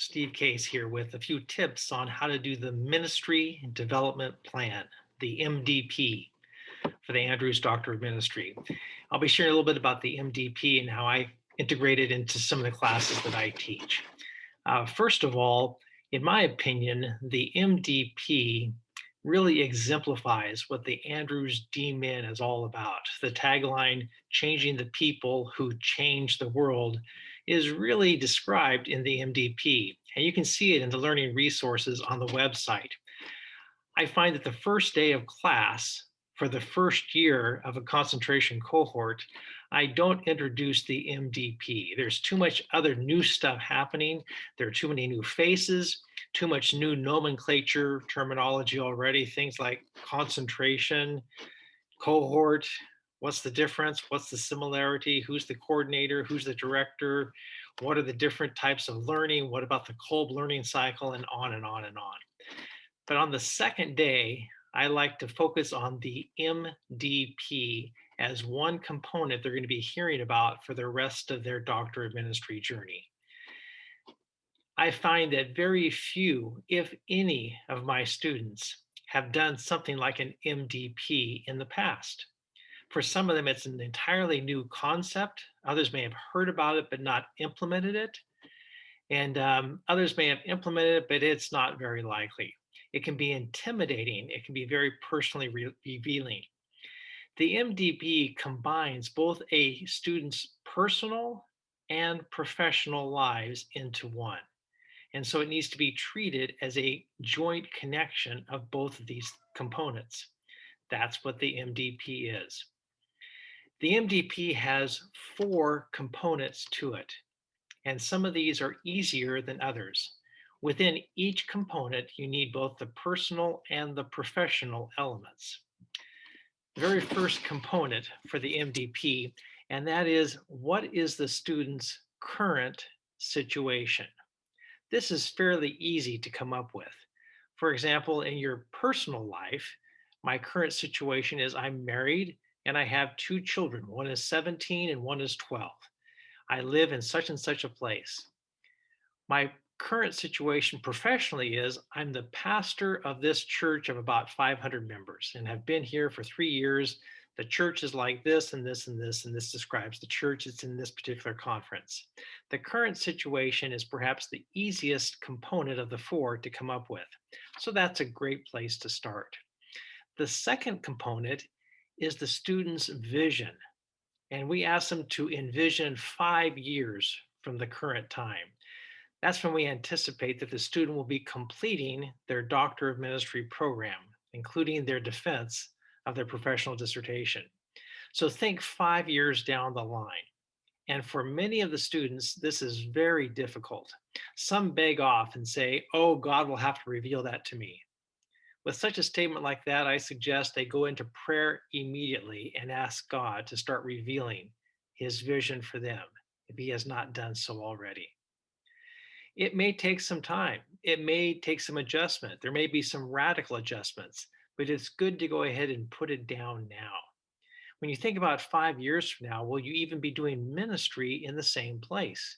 Steve Case here with a few tips on how to do the Ministry Development Plan, the MDP, for the Andrews Doctor of Ministry. I'll be sharing a little bit about the MDP and how I integrate it into some of the classes that I teach. First of all, in my opinion, the MDP really exemplifies what the Andrews D-Min is all about. The tagline, changing the people who change the world, is really described in the MDP. And you can see it in the learning resources on the website. I find that the first day of class for the first year of a concentration cohort, I don't introduce the MDP. There's too much other new stuff happening. There are too many new faces, too much new nomenclature, terminology already, things like concentration, cohort, what's the difference, what's the similarity, who's the coordinator, who's the director, what are the different types of learning, what about the Kolb learning cycle, and on and on and on. But on the second day, I like to focus on the MDP as one component they're going to be hearing about for the rest of their Doctor of Ministry journey. I find that very few, if any, of my students have done something like an MDP in the past. For some of them, it's an entirely new concept. Others may have heard about it but not implemented it. And others may have implemented it, but it's not very likely. It can be intimidating. It can be very personally revealing. The MDP combines both a student's personal and professional lives into one. And so it needs to be treated as a joint connection of both of these components. That's what the MDP is. The MDP has 4 components to it, and some of these are easier than others. Within each component, you need both the personal and the professional elements. The very first component for the MDP, and that is, what is the student's current situation? This is fairly easy to come up with. For example, in your personal life, my current situation is I'm married and I have 2 children. One is 17 and one is 12. I live in such and such a place. My current situation professionally is I'm the pastor of this church of about 500 members and have been here for 3 years. The church is like this and this and this, and this describes the church. It's in this particular conference. The current situation is perhaps the easiest component of the 4 to come up with. So that's a great place to start. The second component is the student's vision. And we ask them to envision 5 years from the current time. That's when we anticipate that the student will be completing their Doctor of Ministry program, including their defense of their professional dissertation. So think 5 years down the line. And for many of the students, this is very difficult. Some beg off and say, oh, God will have to reveal that to me. With such a statement like that, I suggest they go into prayer immediately and ask God to start revealing his vision for them if he has not done so already. It may take some time. It may take some adjustment. There may be some radical adjustments, but it's good to go ahead and put it down now. When you think about 5 years from now, will you even be doing ministry in the same place?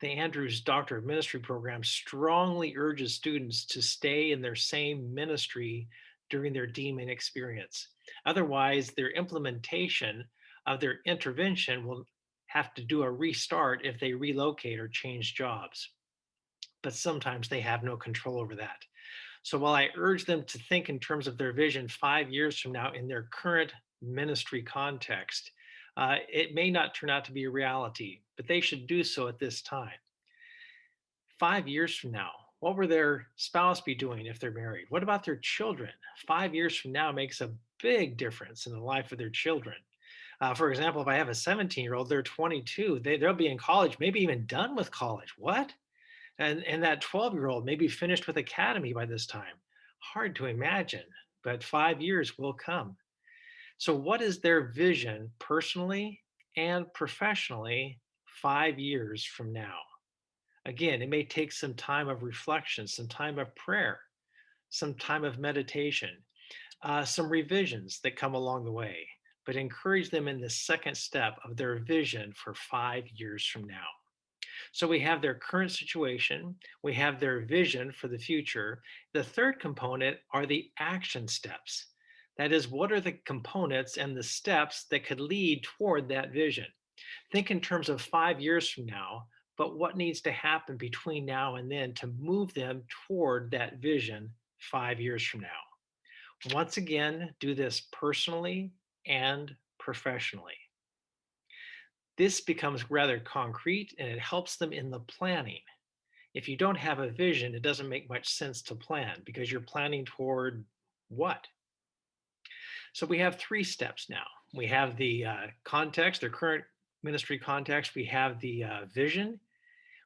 The Andrews Doctor of Ministry program strongly urges students to stay in their same ministry during their D-Min experience. Otherwise, their implementation of their intervention will have to do a restart if they relocate or change jobs. But sometimes they have no control over that. So while I urge them to think in terms of their vision 5 years from now in their current ministry context, it may not turn out to be a reality, but they should do so at this time. 5 years from now, what will their spouse be doing if they're married? What about their children? 5 years from now makes a big difference in the life of their children. For example, if I have a 17-year-old, they're 22, they'll be in college, maybe even done with college. What? And that 12-year-old may be finished with academy by this time. Hard to imagine, but 5 years will come. So what is their vision personally and professionally 5 years from now? Again, it may take some time of reflection, some time of prayer, some time of meditation, some revisions that come along the way, but encourage them in the second step of their vision for 5 years from now. So we have their current situation, we have their vision for the future. The third component are the action steps. That is, what are the components and the steps that could lead toward that vision? Think in terms of 5 years from now, but what needs to happen between now and then to move them toward that vision 5 years from now? Once again, do this personally and professionally. This becomes rather concrete and it helps them in the planning. If you don't have a vision, it doesn't make much sense to plan because you're planning toward what? So we have three steps now. We have the context, their current ministry context. We have the vision.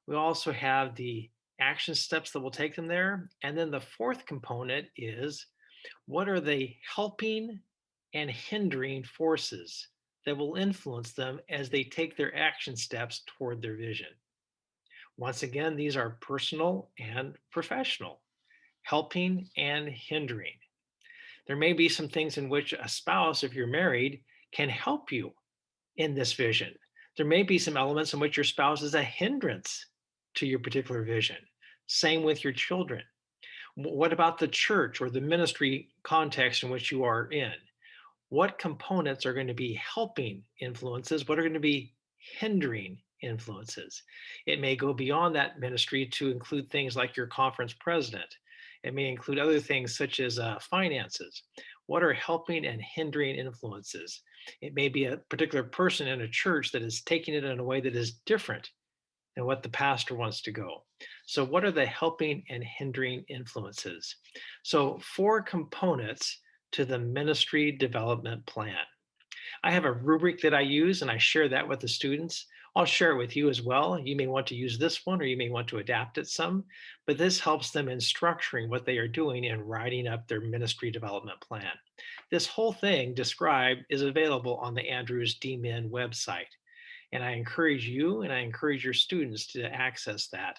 We also have the action steps that will take them there. And then the fourth component is what are the helping and hindering forces that will influence them as they take their action steps toward their vision? Once again, these are personal and professional, helping and hindering. There may be some things in which a spouse, if you're married, can help you in this vision. There may be some elements in which your spouse is a hindrance to your particular vision. Same with your children. What about the church or the ministry context in which you are in? What components are going to be helping influences? What are going to be hindering influences? It may go beyond that ministry to include things like your conference president. It may include other things such as finances. What are helping and hindering influences? It may be a particular person in a church that is taking it in a way that is different than what the pastor wants to go. So, what are the helping and hindering influences? So, four components to the ministry development plan. I have a rubric that I use and I share that with the students. I'll share it with you as well. You may want to use this one or you may want to adapt it some, but this helps them in structuring what they are doing and writing up their ministry development plan. This whole thing described is available on the Andrews DMin website. And I encourage you and I encourage your students to access that.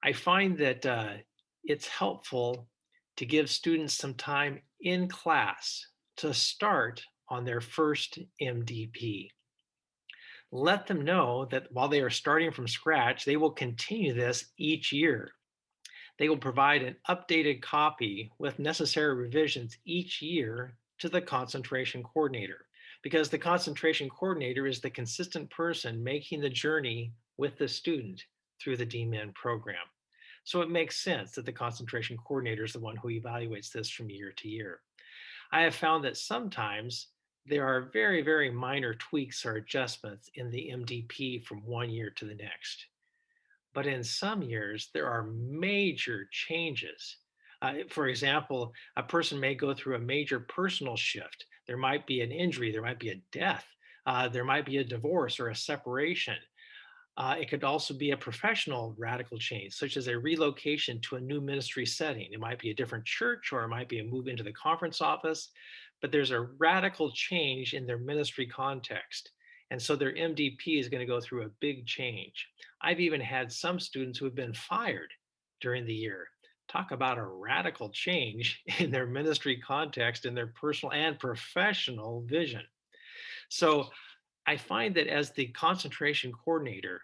I find that it's helpful to give students some time in class to start on their first MDP. Let them know that while they are starting from scratch, they will continue this each year. They will provide an updated copy with necessary revisions each year to the concentration coordinator, because the concentration coordinator is the consistent person making the journey with the student through the DMin program. So it makes sense that the concentration coordinator is the one who evaluates this from year to year. I have found that sometimes there are very, very minor tweaks or adjustments in the MDP from one year to the next. But in some years, there are major changes. For example, a person may go through a major personal shift. There might be an injury, there might be a death, there might be a divorce or a separation. It could also be a professional radical change, such as a relocation to a new ministry setting. It might be a different church or it might be a move into the conference office, but there's a radical change in their ministry context. And so their MDP is going to go through a big change. I've even had some students who have been fired during the year. Talk about a radical change in their ministry context, in their personal and professional vision. So I find that as the concentration coordinator,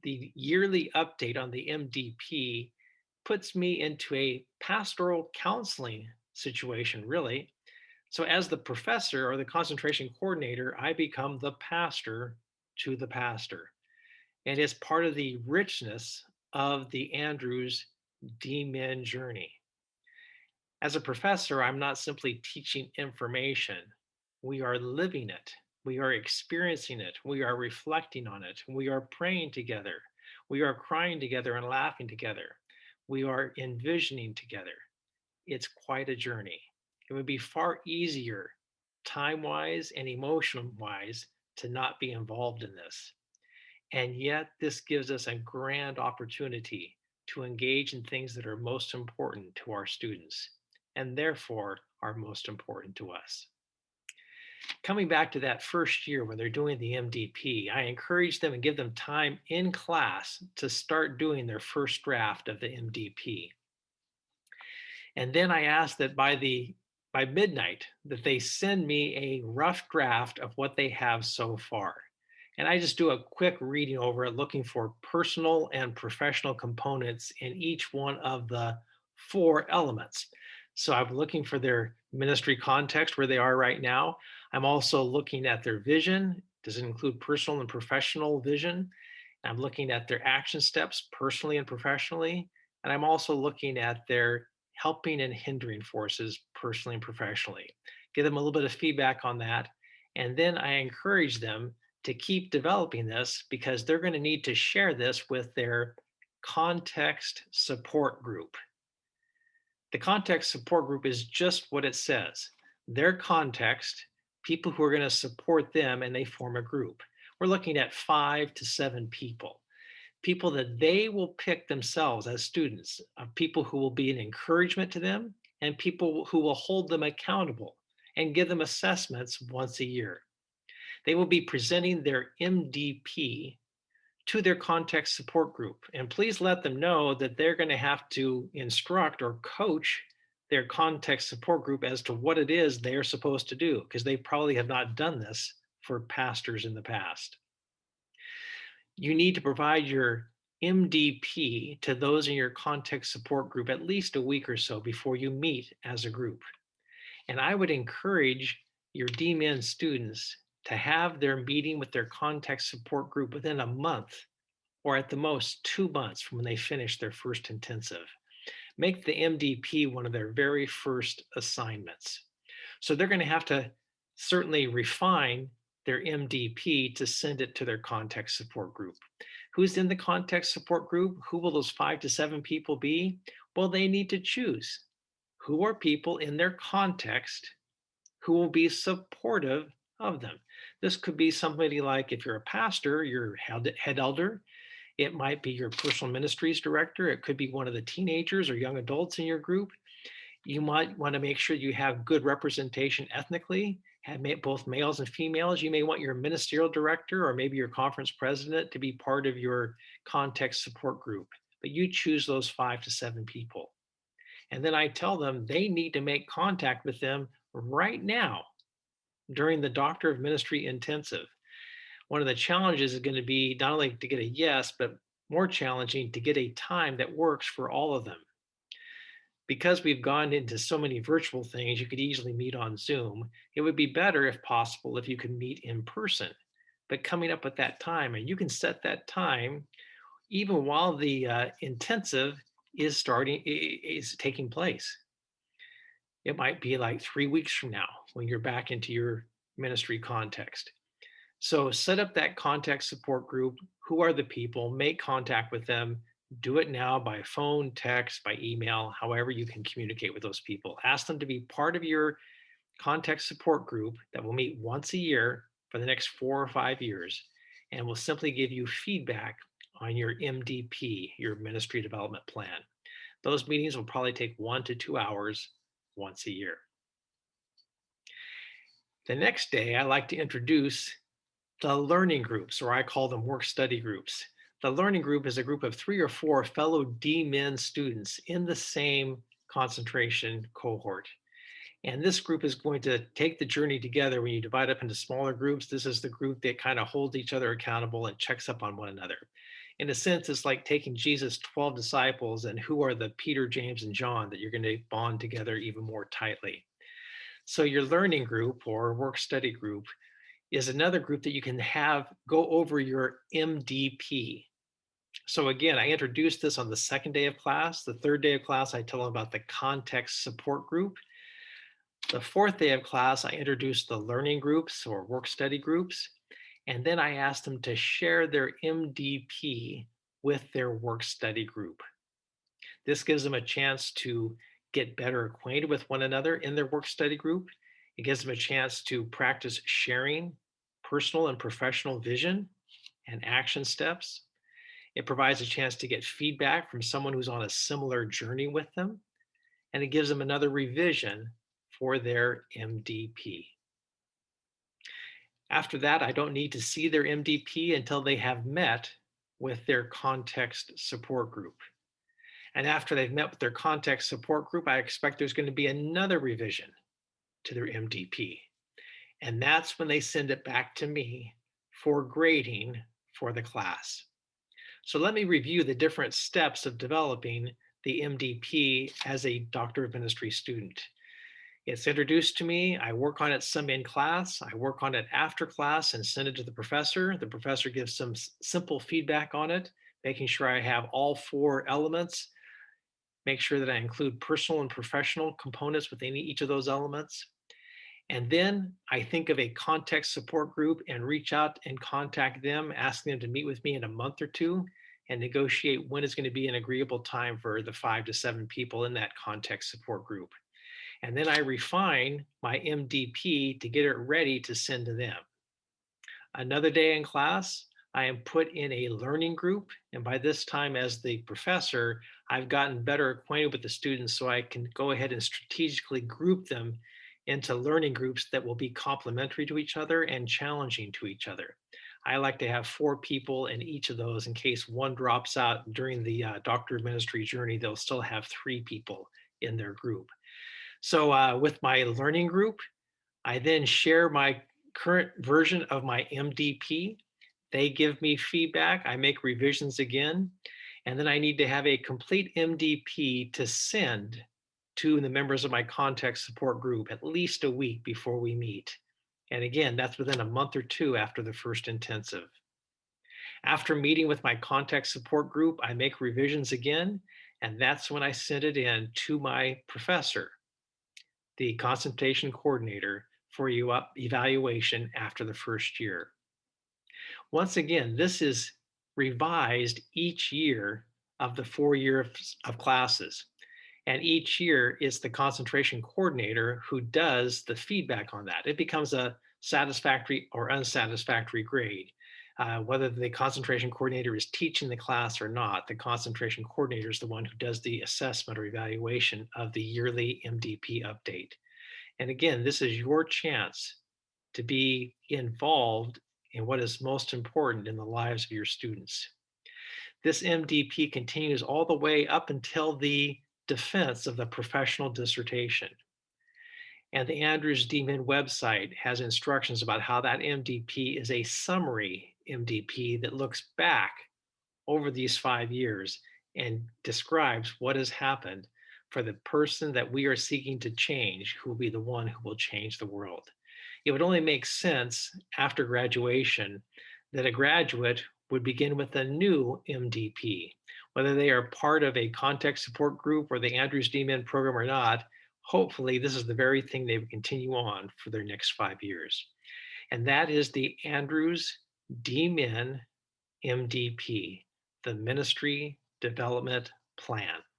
the yearly update on the MDP puts me into a pastoral counseling situation, really. So, as the professor or the concentration coordinator, I become the pastor to the pastor. And it's part of the richness of the Andrews DMin journey. As a professor, I'm not simply teaching information, we are living it. We are experiencing it. We are reflecting on it. We are praying together. We are crying together and laughing together. We are envisioning together. It's quite a journey. It would be far easier, time wise and emotion wise, to not be involved in this. And yet, this gives us a grand opportunity to engage in things that are most important to our students and therefore are most important to us. Coming back to that first year when they're doing the MDP, I encourage them and give them time in class to start doing their first draft of the MDP. And then I ask that by midnight that they send me a rough draft of what they have so far. And I just do a quick reading over it, looking for personal and professional components in each one of the four elements. So I'm looking for their ministry context, where they are right now. I'm also looking at their vision. Does it include personal and professional vision? I'm looking at their action steps, personally and professionally. And I'm also looking at their helping and hindering forces, personally and professionally. Give them a little bit of feedback on that. And then I encourage them to keep developing this, because they're going to need to share this with their context support group. The context support group is just what it says. Their context, people who are going to support them, and they form a group. We're looking at 5 to 7 people, people that they will pick themselves as students, of people who will be an encouragement to them, and people who will hold them accountable and give them assessments once a year. They will be presenting their MDP to their context support group. And please let them know that they're going to have to instruct or coach their context support group as to what it is they're supposed to do, because they probably have not done this for pastors in the past. You need to provide your MDP to those in your context support group at least a week or so before you meet as a group. And I would encourage your DMin students to have their meeting with their context support group within a month, or at the most 2 months from when they finish their first intensive. Make the MDP one of their very first assignments. So they're going to have to certainly refine their MDP to send it to their context support group. Who's in the context support group? Who will those 5 to 7 people be? Well, they need to choose who are people in their context who will be supportive of them. This could be somebody like, if you're a pastor, your head elder. It might be your personal ministries director. It could be one of the teenagers or young adults in your group. You might want to make sure you have good representation ethnically, have both males and females. You may want your ministerial director or maybe your conference president to be part of your context support group, but you choose those 5 to 7 people. And then I tell them they need to make contact with them right now during the Doctor of Ministry intensive. One of the challenges is going to be not only to get a yes, but more challenging to get a time that works for all of them. Because we've gone into so many virtual things, you could easily meet on Zoom. It would be better, if possible, if you could meet in person. But coming up with that time, and you can set that time even while the intensive is taking place. It might be like 3 weeks from now when you're back into your ministry context. So set up that context support group. Who are the people? Make contact with them. Do it now by phone, text, by email, however you can communicate with those people. Ask them to be part of your context support group that will meet once a year for the next 4 or 5 years, and will simply give you feedback on your MDP, your ministry development plan. Those meetings will probably take 1 to 2 hours once a year. The next day, I like to introduce the learning groups, or I call them work study groups. The learning group is a group of 3 or 4 fellow DMin students in the same concentration cohort. And this group is going to take the journey together. When you divide up into smaller groups, this is the group that kind of holds each other accountable and checks up on one another. In a sense, it's like taking Jesus' 12 disciples, and who are the Peter, James, and John that you're going to bond together even more tightly. So your learning group or work study group is another group that you can have go over your MDP. So again, I introduced this on the second day of class. The third day of class, I tell them about the context support group. The fourth day of class, I introduced the learning groups or work study groups. And then I asked them to share their MDP with their work study group. This gives them a chance to get better acquainted with one another in their work study group. It gives them a chance to practice sharing personal and professional vision and action steps. It provides a chance to get feedback from someone who's on a similar journey with them. And it gives them another revision for their MDP. After that, I don't need to see their MDP until they have met with their context support group. And after they've met with their context support group, I expect there's going to be another revision to their MDP. And that's when they send it back to me for grading for the class. So let me review the different steps of developing the MDP as a Doctor of Ministry student. It's introduced to me. I work on it some in class. I work on it after class and send it to the professor. The professor gives some simple feedback on it, making sure I have all 4 elements, make sure that I include personal and professional components within each of those elements. And then I think of a context support group and reach out and contact them, asking them to meet with me in a month or 2 and negotiate when is going to be an agreeable time for the 5 to 7 people in that context support group. And then I refine my MDP to get it ready to send to them. Another day in class, I am put in a learning group. And by this time, as the professor, I've gotten better acquainted with the students so I can go ahead and strategically group them into learning groups that will be complementary to each other and challenging to each other. I like to have 4 people in each of those in case one drops out during the Doctor of Ministry journey, they'll still have 3 people in their group. So with my learning group, I then share my current version of my MDP. They give me feedback. I make revisions again. And then I need to have a complete MDP to send to the members of my context support group at least a week before we meet. And again, that's within a month or 2 after the first intensive. After meeting with my context support group, I make revisions again. And that's when I send it in to my professor, the consultation coordinator, for evaluation after the first year. Once again, this is revised each year of the 4 years of classes. And each year it's the concentration coordinator who does the feedback on that. It becomes a satisfactory or unsatisfactory grade. Whether the concentration coordinator is teaching the class or not, the concentration coordinator is the one who does the assessment or evaluation of the yearly MDP update. And again, this is your chance to be involved in what is most important in the lives of your students. This MDP continues all the way up until the defense of the professional dissertation. And the Andrews DMin website has instructions about how that MDP is a summary MDP that looks back over these 5 years and describes what has happened for the person that we are seeking to change, who will be the one who will change the world. It would only make sense after graduation that a graduate would begin with a new MDP. Whether they are part of a context support group or the Andrews DMin program or not, hopefully this is the very thing they would continue on for their next 5 years. And that is the Andrews DMin MDP, the Ministry Development Plan.